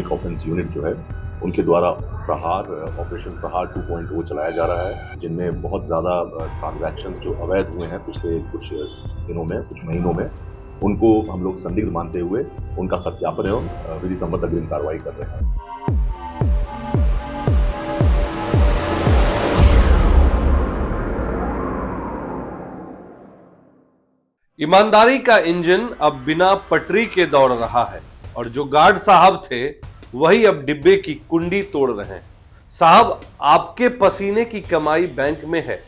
Electronic offence unit जो है उनके द्वारा प्रहार ऑपरेशन प्रहार 2.0 चलाया जा रहा है, जिनमें बहुत ज़्यादा ट्रांजैक्शन जो अवैध हुए हैं पिछले कुछ दिनों में, कुछ महीनों में, उनको हम लोग संदिग्ध मानते हुए उनका सत्यापन एवं विधि सम्मत अग्रिम कार्रवाई कर रहे हैं। ईमानदारी का इंजन अब बिना पटरी के दौड़ रहा है और जो गार्ड साहब थे वही अब डिब्बे की कुंडी तोड़ रहे हैं। साहब, आपके पसीने की कमाई बैंक में है,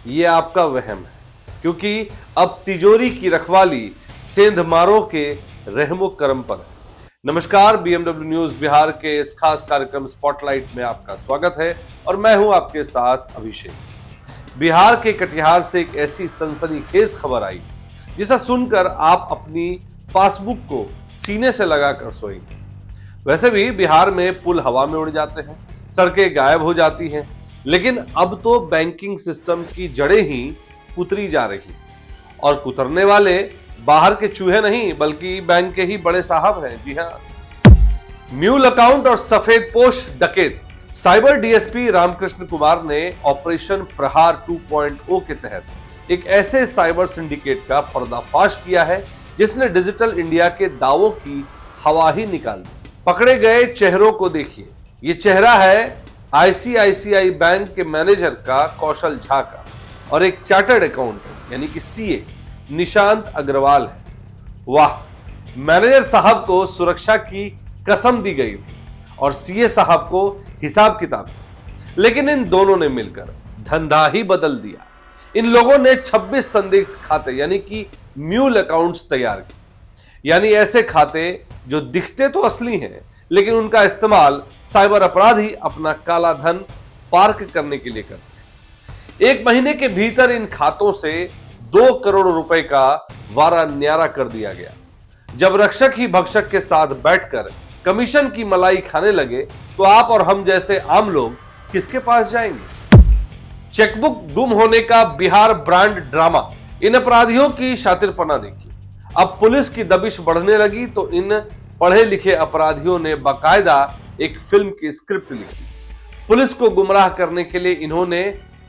ये आपका वहम है, क्योंकि अब तिजोरी की रखवाली सेंधमारों के रहमो करम पर है। नमस्कार, बीएमडब्ल्यू न्यूज बिहार के इस खास कार्यक्रम स्पॉटलाइट में आपका स्वागत है और मैं हूं आपके साथ अभिषेक। बिहार के कटिहार से एक ऐसी सनसनीखेज खबर आई जिसे सुनकर आप अपनी पासबुक को सीने से लगाकर सोएंगे। वैसे भी बिहार में पुल हवा में उड़ जाते हैं, सड़कें गायब हो जाती हैं, लेकिन अब तो बैंकिंग सिस्टम की जड़ें ही कुतरी जा रही और कुतरने वाले बाहर के चूहे नहीं बल्कि बैंक के ही बड़े साहब हैं। जी हाँ, म्यूल अकाउंट और सफेदपोश डकैत साइबर डीएसपी रामकृष्ण कुमार ने ऑपरेशन प्रहार 2.0 के तहत एक ऐसे साइबर सिंडिकेट का पर्दाफाश किया है जिसने डिजिटल इंडिया के दावों की हवा ही निकाल दी। पकड़े गए चेहरों को देखिए। ये चेहरा है आईसीआईसीआई बैंक के मैनेजर का कौशल झा का और एक चार्टर्ड अकाउंटेंट यानी कि सीए निशांत अग्रवाल है। वाह, मैनेजर साहब को सुरक्षा की कसम दी गई थी और सीए साहब को हिसाब किताब, लेकिन इन दोनों ने मिलकर धंधा ही बदल दिया। इन लोगों ने 26 संदिग्ध खाते यानी कि म्यूल अकाउंट्स तैयार किए, यानी ऐसे खाते जो दिखते तो असली हैं लेकिन उनका इस्तेमाल साइबर अपराधी अपना काला धन पार्क करने के लिए करते हैं। एक महीने के भीतर इन खातों से 2 करोड़ रुपए का वारा न्यारा कर दिया गया। जब रक्षक ही भक्षक के साथ बैठकर कमीशन की मलाई खाने लगे तो आप और हम जैसे आम लोग किसके पास जाएंगे? चेकबुक गुम होने का बिहार ब्रांड ड्रामा, इन अपराधियों की शातिरपना देखिए। अब पुलिस की दबिश बढ़ने लगी तो इन पढ़े लिखे अपराधियों ने बाकायदा एक फिल्म की स्क्रिप्ट लिखी। पुलिस को गुमराह करने के लिए इन्होंने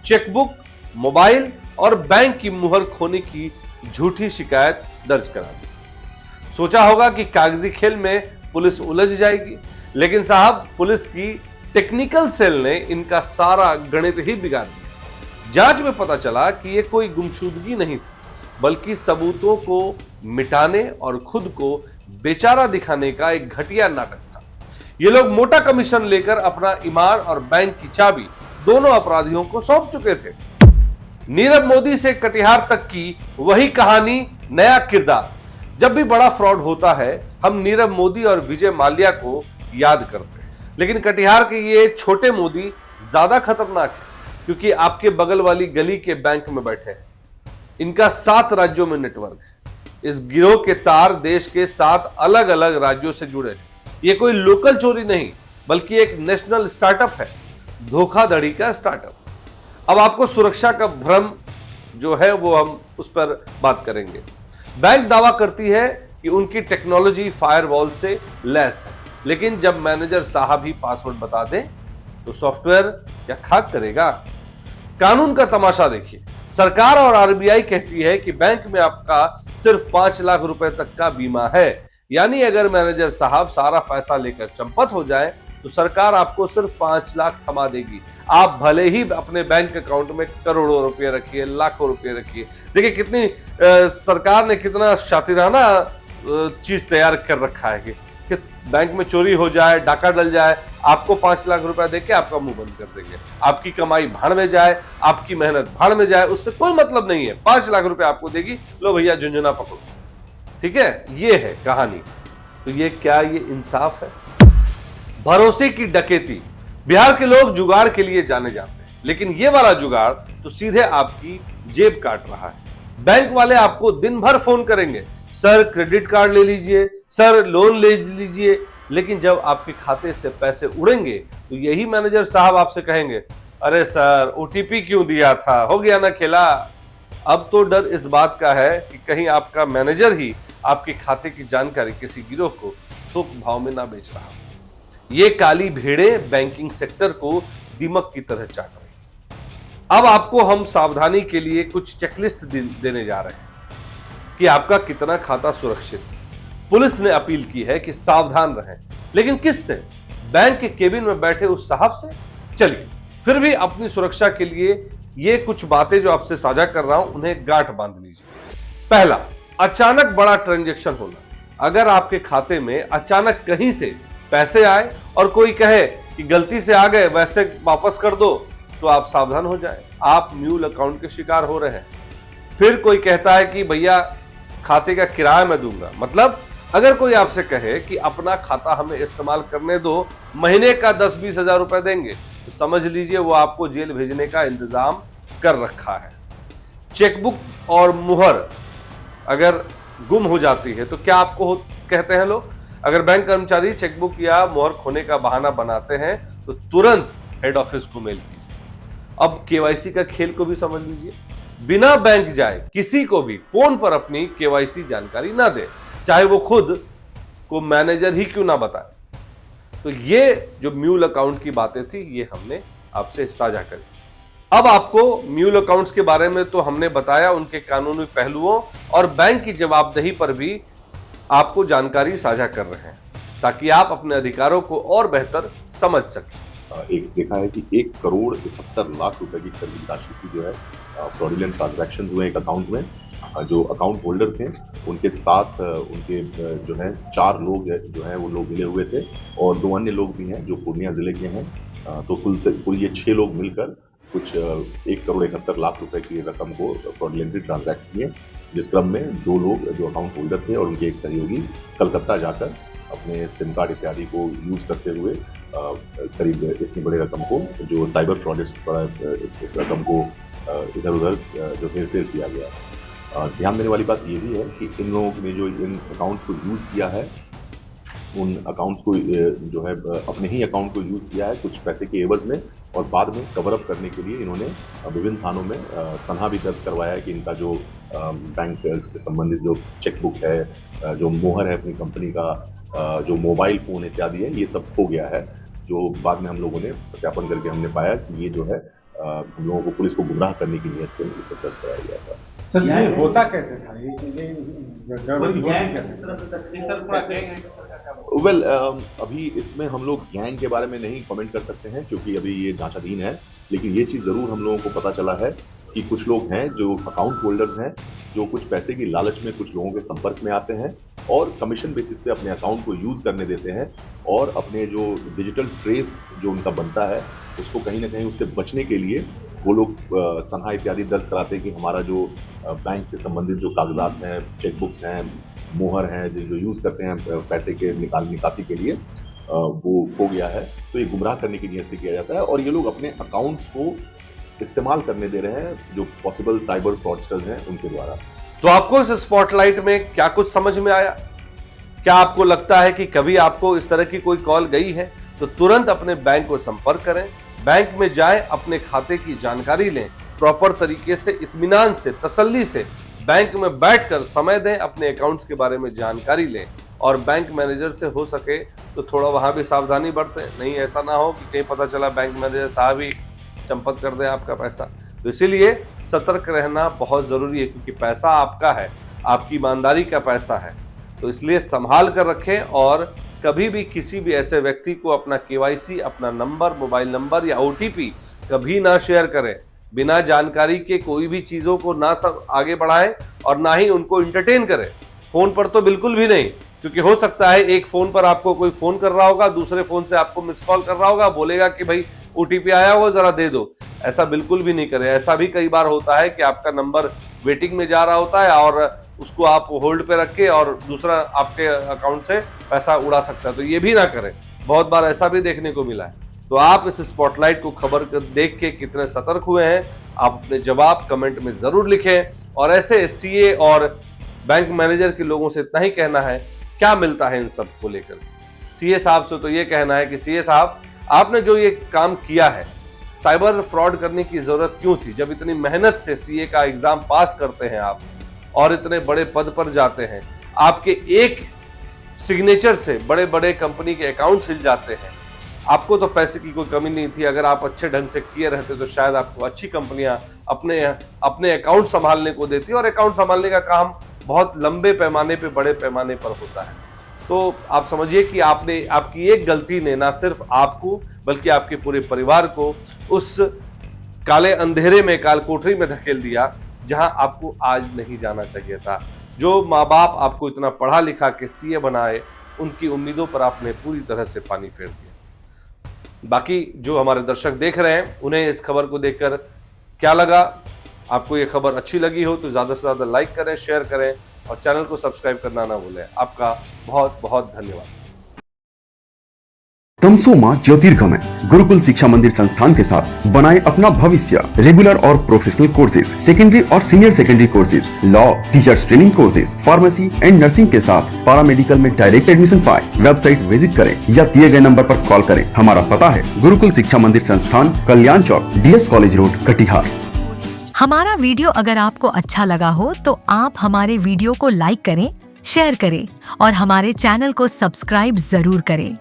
चेकबुक, मोबाइल और बैंक की मुहर खोने की झूठी शिकायत दर्ज करा दी। सोचा होगा कि कागजी खेल में पुलिस उलझ जाएगी, लेकिन साहब, पुलिस की टेक्निकल सेल ने इनका सारा गणित ही बिगाड़ दिया। जांच में पता चला कि यह कोई गुमशुदगी नहीं थी बल्कि सबूतों को मिटाने और खुद को बेचारा दिखाने का एक घटिया नाटक था। ये लोग मोटा कमीशन लेकर अपना ईमान और बैंक की चाबी दोनों अपराधियों को सौंप चुके थे। नीरव मोदी से कटिहार तक की वही कहानी, नया किरदार। जब भी बड़ा फ्रॉड होता है हम नीरव मोदी और विजय माल्या को याद करते हैं, लेकिन कटिहार के ये छोटे मोदी ज्यादा खतरनाक है क्योंकि आपके बगल वाली गली के बैंक में बैठे हैं। इनका 7 राज्यों में नेटवर्क है। इस गिरोह के तार देश के 7 अलग अलग राज्यों से जुड़े हैं। ये कोई लोकल चोरी नहीं बल्कि एक नेशनल स्टार्टअप है, धोखाधड़ी का स्टार्टअप। अब आपको सुरक्षा का भ्रम जो है वो हम उस पर बात करेंगे। बैंक दावा करती है कि उनकी टेक्नोलॉजी फायरवॉल से लैस है, लेकिन जब मैनेजर साहब ही पासवर्ड बता दें तो सॉफ्टवेयर क्या खाक करेगा? कानून का तमाशा देखिए। सरकार और आरबीआई कहती है कि बैंक में आपका सिर्फ 5 लाख रुपए तक का बीमा है, यानी अगर मैनेजर साहब सारा पैसा लेकर चंपत हो जाए तो सरकार आपको सिर्फ 5 लाख थमा देगी। आप भले ही अपने बैंक अकाउंट में करोड़ों रुपए रखिए, लाखों रुपए रखिए। देखिए कितनी सरकार ने कितना शातिराना चीज तैयार कर रखा है कि बैंक में चोरी हो जाए, डाका डल जाए, आपको 5 लाख रुपया देके आपका मुंह बंद कर देंगे। आपकी कमाई भाड़ में जाए, आपकी मेहनत भाड़ में जाए, उससे कोई मतलब नहीं है। 5 लाख रुपया आपको देगी, लो भैया झुंझुना पकड़ो। ठीक है, ये है कहानी। तो ये क्या ये इंसाफ है? भरोसे की डकैती। बिहार के लोग जुगाड़ के लिए जाने जाते हैं, लेकिन ये वाला जुगाड़ तो सीधे आपकी जेब काट रहा है। बैंक वाले आपको दिन भर फोन करेंगे, सर क्रेडिट कार्ड ले लीजिए, सर लोन ले लीजिए, लेकिन जब आपके खाते से पैसे उड़ेंगे तो यही मैनेजर साहब आपसे कहेंगे, अरे सर ओटीपी क्यों दिया था, हो गया ना खेला। अब तो डर इस बात का है कि कहीं आपका मैनेजर ही आपके खाते की जानकारी किसी गिरोह को थोक भाव में ना बेच रहा। ये काली भेड़ें बैंकिंग सेक्टर को दीमक की तरह चाट रही। अब आपको हम सावधानी के लिए कुछ चेकलिस्ट देने जा रहे हैं कि आपका कितना खाता सुरक्षित है। पुलिस ने अपील की है कि सावधान रहें, लेकिन किससे? बैंक के केबिन में बैठे उस साहब से? चलिए फिर भी अपनी सुरक्षा के लिए ये कुछ बातें जो आपसे साझा कर रहा हूं उन्हें गांठ बांध लीजिए। पहला, अचानक बड़ा ट्रांजैक्शन होना। अगर आपके खाते में अचानक कहीं से पैसे आए और कोई कहे कि गलती से आ गए, वैसे वापस कर दो, तो आप सावधान हो जाएं, आप म्यूल अकाउंट के शिकार हो रहे हैं। फिर कोई कहता है कि भैया खाते का किराया मैं दूंगा। मतलब अगर कोई आपसे कहे कि अपना खाता हमें इस्तेमाल करने दो, महीने का 10-20 हजार रुपए देंगे, तो समझ लीजिए वो आपको जेल भेजने का इंतजाम कर रखा है। चेकबुक और मुहर अगर गुम हो जाती है तो क्या आपको कहते हैं लोग? अगर बैंक कर्मचारी चेकबुक या मुहर खोने का बहाना बनाते हैं तो तुरंत हेड ऑफिस को मेल कीजिए। अब केवाईसी का खेल को भी समझ लीजिए। बिना बैंक जाए किसी को भी फोन पर अपनी केवाईसी जानकारी ना दे, चाहे वो खुद को मैनेजर ही क्यों ना बताए। तो ये जो म्यूल अकाउंट की बातें थी, ये हमने आपसे साझा करी। अब आपको म्यूल अकाउंट्स के बारे में तो हमने बताया, उनके कानूनी पहलुओं और बैंक की जवाबदेही पर भी आपको जानकारी साझा कर रहे हैं, ताकि आप अपने अधिकारों को और बेहतर समझ सकें। एक देखा है कि 1,71,00,000 रुपए की खरीद राशि की जो है फ्रॉडुलेंट ट्रांजैक्शन हुए एक अकाउंट में। जो अकाउंट होल्डर थे उनके साथ उनके जो है 4 लोग जो है वो लोग मिले हुए थे और 2 अन्य लोग भी हैं जो पूर्णिया जिले के हैं। तो कुल ये 6 लोग मिलकर कुछ 1,71,00,000 रुपए की रकम को फ्रॉडुलेंटली ट्रांजैक्ट किए, जिस क्रम में 2 लोग जो अकाउंट होल्डर थे और उनके एक सहयोगी कलकत्ता जाकर अपने सिम कार्ड इत्यादि को यूज करते हुए करीब इतनी बड़ी रकम को, जो साइबर फ्रॉडिस्ट पर इस रकम को इधर उधर जो हेरफेर किया गया। ध्यान देने वाली बात ये भी है कि इन लोगों ने जो इन अकाउंट को यूज किया है, उन अकाउंट को जो है अपने ही अकाउंट को यूज किया है कुछ पैसे के एवज में, और बाद में कवर अप करने के लिए इन्होंने विभिन्न थानों में सनहा भी दर्ज करवाया है कि इनका जो बैंक से संबंधित जो चेकबुक है, जो मोहर है अपनी कंपनी का, जो मोबाइल फोन इत्यादि है, ये सब खो गया है। जो बाद में हम लोगों ने सत्यापन करके हमने पाया कि ये जो है हम लोगों को पुलिस को गुमराह करने की नीयत से इसे दर्ज कराया गया था। सर ये होता कैसे था? वेल अभी इसमें हम लोग गैंग के बारे में नहीं कमेंट कर सकते हैं क्योंकि अभी ये जांचाधीन है, लेकिन ये चीज़ ज़रूर हम लोगों को पता चला है कि कुछ लोग हैं जो अकाउंट होल्डर्स हैं, जो कुछ पैसे की लालच में कुछ लोगों के संपर्क में आते हैं और कमीशन बेसिस पे अपने अकाउंट को यूज़ करने देते हैं, और अपने जो डिजिटल ट्रेस जो उनका बनता है उसको कहीं ना कहीं उससे बचने के लिए वो लोग सनहा इत्यादि दर्ज कराते हैं कि हमारा जो बैंक से संबंधित जो कागजात हैं, चेकबुक्स हैं, मोहर हैं, जो यूज़ करते हैं पैसे के निकासी के लिए, वो हो गया है। तो ये गुमराह करने की नीयत से किया जाता है और ये लोग अपने अकाउंट को इस्तेमाल करने दे रहे हैं जो पॉसिबल साइबर फ्रॉडस्टर्स हैं उनके द्वारा। तो आपको इस स्पॉटलाइट में क्या कुछ समझ में आया? क्या आपको लगता है कि कभी आपको इस तरह की कोई कॉल गई है? तो तुरंत अपने बैंक को संपर्क करें, बैंक में जाएं, अपने खाते की जानकारी लें, प्रॉपर तरीके से, इत्मीनान से, तसल्ली से बैंक में बैठकर समय दें, अपने अकाउंट्स के बारे में जानकारी लें और बैंक मैनेजर से हो सके तो थोड़ा वहां भी सावधानी बरतें। नहीं ऐसा ना हो कि कहीं पता चला बैंक मैनेजर साहब ही चंपत कर दे आपका पैसा। तो इसीलिए सतर्क रहना बहुत जरूरी है, क्योंकि पैसा आपका है, आपकी ईमानदारी का पैसा है। तो इसलिए संभाल कर रखें और कभी भी किसी भी ऐसे व्यक्ति को अपना केवाईसी, अपना नंबर, मोबाइल नंबर या ओटीपी कभी ना शेयर करें। बिना जानकारी के कोई भी चीज़ों को ना सब आगे बढ़ाएं और ना ही उनको इंटरटेन करें। फ़ोन पर तो बिल्कुल भी नहीं, क्योंकि हो सकता है एक फ़ोन पर आपको कोई फ़ोन कर रहा होगा, दूसरे फ़ोन से आपको मिस कॉल कर रहा होगा, बोलेगा कि भाई ओटीपी आया हो ज़रा दे दो। ऐसा बिल्कुल भी नहीं करें। ऐसा भी कई बार होता है कि आपका नंबर वेटिंग में जा रहा होता है और उसको आप होल्ड पे रख के और दूसरा आपके अकाउंट से पैसा उड़ा सकता है। तो ये भी ना करें, बहुत बार ऐसा भी देखने को मिला है। तो आप इस स्पॉटलाइट को खबर देख के कितने सतर्क हुए हैं, आप अपने जवाब कमेंट में जरूर लिखें। और ऐसे सीए और बैंक मैनेजर के लोगों से इतना ही कहना है, क्या मिलता है इन सब को लेकर? सीए साहब से तो ये कहना है कि सीए साहब, आपने जो ये काम किया है, साइबर फ्रॉड करने की जरूरत क्यों थी? जब इतनी मेहनत से सीए का एग्जाम पास करते हैं आप और इतने बड़े पद पर जाते हैं, आपके एक सिग्नेचर से बड़े बड़े कंपनी के अकाउंट्स हिल जाते हैं। आपको तो पैसे की कोई कमी नहीं थी, अगर आप अच्छे ढंग से किए रहते तो शायद आपको अच्छी कंपनियां अपने अकाउंट संभालने को देती, और अकाउंट संभालने का काम बहुत लंबे पैमाने पे, बड़े पैमाने पर होता है। तो आप समझिए कि आपकी एक गलती ने ना सिर्फ आपको बल्कि आपके पूरे परिवार को उस काले अंधेरे में, काल कोठरी में धकेल दिया जहां आपको आज नहीं जाना चाहिए था। जो माँ बाप आपको इतना पढ़ा लिखा के सीए बनाए, उनकी उम्मीदों पर आपने पूरी तरह से पानी फेर दिया। बाकी जो हमारे दर्शक देख रहे हैं, उन्हें इस खबर को देखकर क्या लगा? आपको ये खबर अच्छी लगी हो तो ज्यादा से ज्यादा लाइक करें, शेयर करें और चैनल को सब्सक्राइब करना ना भूलें। आपका बहुत बहुत धन्यवाद। तमसोमा ज्योतिर्गमय गुरुकुल शिक्षा मंदिर संस्थान के साथ बनाए अपना भविष्य। रेगुलर और प्रोफेशनल कोर्सेज, सेकेंडरी और senior secondary courses, law, teachers training courses, pharmacy and nursing के साथ पैरामेडिकल में डायरेक्ट एडमिशन पाए। वेबसाइट विजिट करें या दिए गए नंबर पर कॉल करें। हमारा पता है गुरुकुल शिक्षा मंदिर संस्थान, कल्याण चौक, DS कॉलेज रोड, कटिहार। हमारा वीडियो अगर आपको अच्छा लगा हो तो आप हमारे वीडियो को लाइक करें, शेयर करें और हमारे चैनल को सब्सक्राइब जरूर करें।